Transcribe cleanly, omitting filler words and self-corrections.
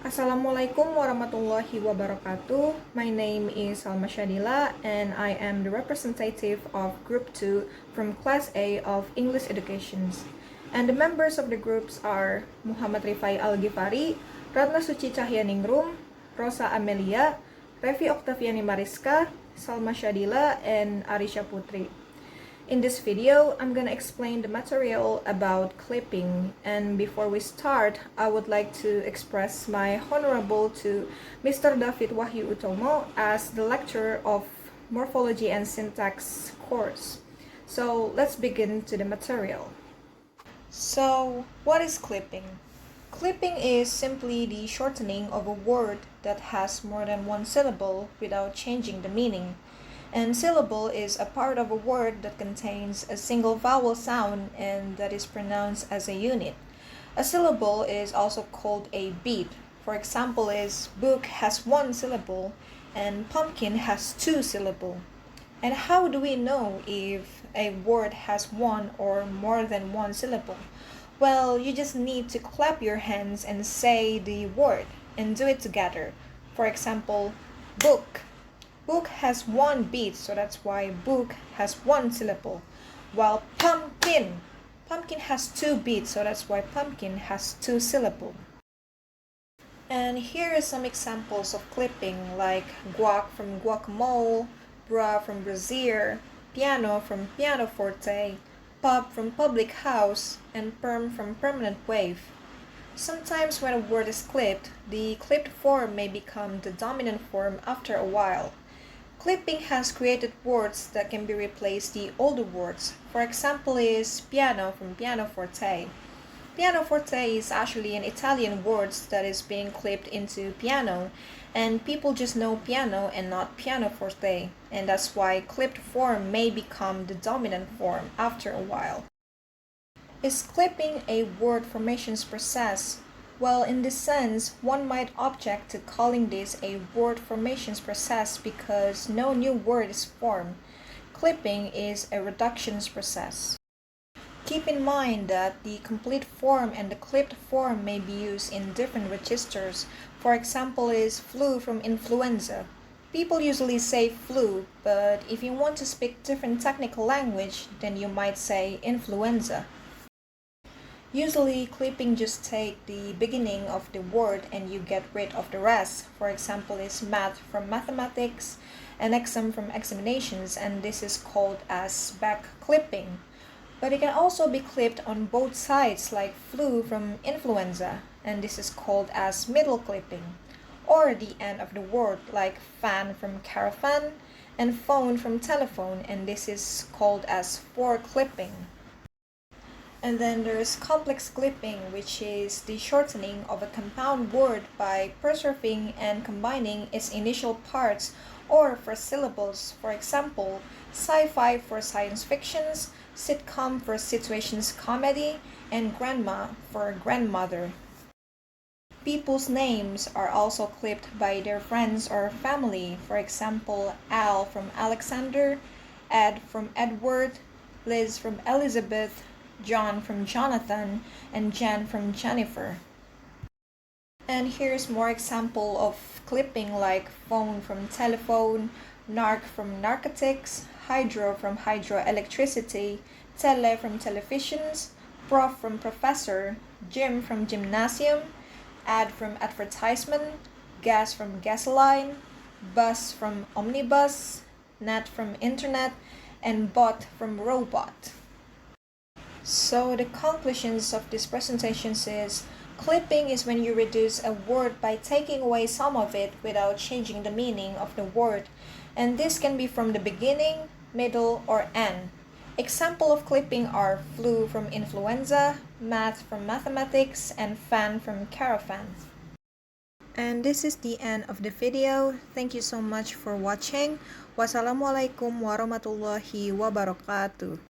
Assalamualaikum warahmatullahi wabarakatuh. My name is Salma Syadilla and I am the representative of Group 2 from Class A of English Educations. And the members of the groups are Muhammad Rifai Al-Ghifari, Ratna Suci Cahyaningrom, Rosa Amelia, Revi Oktaviani Mariska, Salma Syadilla, and Arisya Putri. In this video, I'm gonna explain the material about clipping, and before we start, I would like to express my honorable to Mr. David Wahyu Utomo as the lecturer of Morphology and Syntax course. So let's begin to the material. So what is clipping? Clipping is simply the shortening of a word that has more than one syllable without changing the meaning. And syllable is a part of a word that contains a single vowel sound and that is pronounced as a unit. A syllable is also called a beat. For example is book has one syllable and pumpkin has two syllables. And how do we know if a word has one or more than one syllable? Well, you just need to clap your hands and say the word and do it together. For example, book. Book has one beat, so that's why book has one syllable. While pumpkin has two beats, so that's why pumpkin has two syllables. And here are some examples of clipping, like guac from guacamole, bra from brassiere, piano from pianoforte, pub from public house, and perm from permanent wave. Sometimes when a word is clipped, the clipped form may become the dominant form after a while. Clipping has created words that can be replaced the older words. For example is piano from pianoforte. Pianoforte is actually an Italian word that is being clipped into piano, and people just know piano and not pianoforte, and that's why clipped form may become the dominant form after a while. Is clipping a word formations process? Well, in this sense, one might object to calling this a word formations process because no new word is formed. Clipping is a reductions process. Keep in mind that the complete form and the clipped form may be used in different registers. For example is flu from influenza. People usually say flu, but if you want to speak different technical language, then you might say influenza. Usually, clipping just take the beginning of the word and you get rid of the rest. For example, is math from mathematics and exam from examinations, and this is called as back clipping. But it can also be clipped on both sides like flu from influenza, and this is called as middle clipping. Or the end of the word like fan from caravan and phone from telephone, and this is called as fore clipping. And then there's complex clipping, which is the shortening of a compound word by preserving and combining its initial parts or first syllables. For example, sci-fi for science fictions, sitcom for situations comedy, and grandma for grandmother. People's names are also clipped by their friends or family. For example, Al from Alexander, Ed from Edward, Liz from Elizabeth, John from Jonathan, and Jan from Jennifer. And here's more example of clipping like phone from telephone, narc from narcotics, hydro from hydroelectricity, tele from televisions, prof from professor, gym from gymnasium, ad from advertisement, gas from gasoline, bus from omnibus, net from internet, and bot from robot. So the conclusions of this presentation is clipping is when you reduce a word by taking away some of it without changing the meaning of the word, and this can be from the beginning, middle, or end. Example of clipping are flu from influenza, math from mathematics, and fan from caravan. And this is the end of the video. Thank you so much for watching. Wassalamualaikum warahmatullahi wabarakatuh.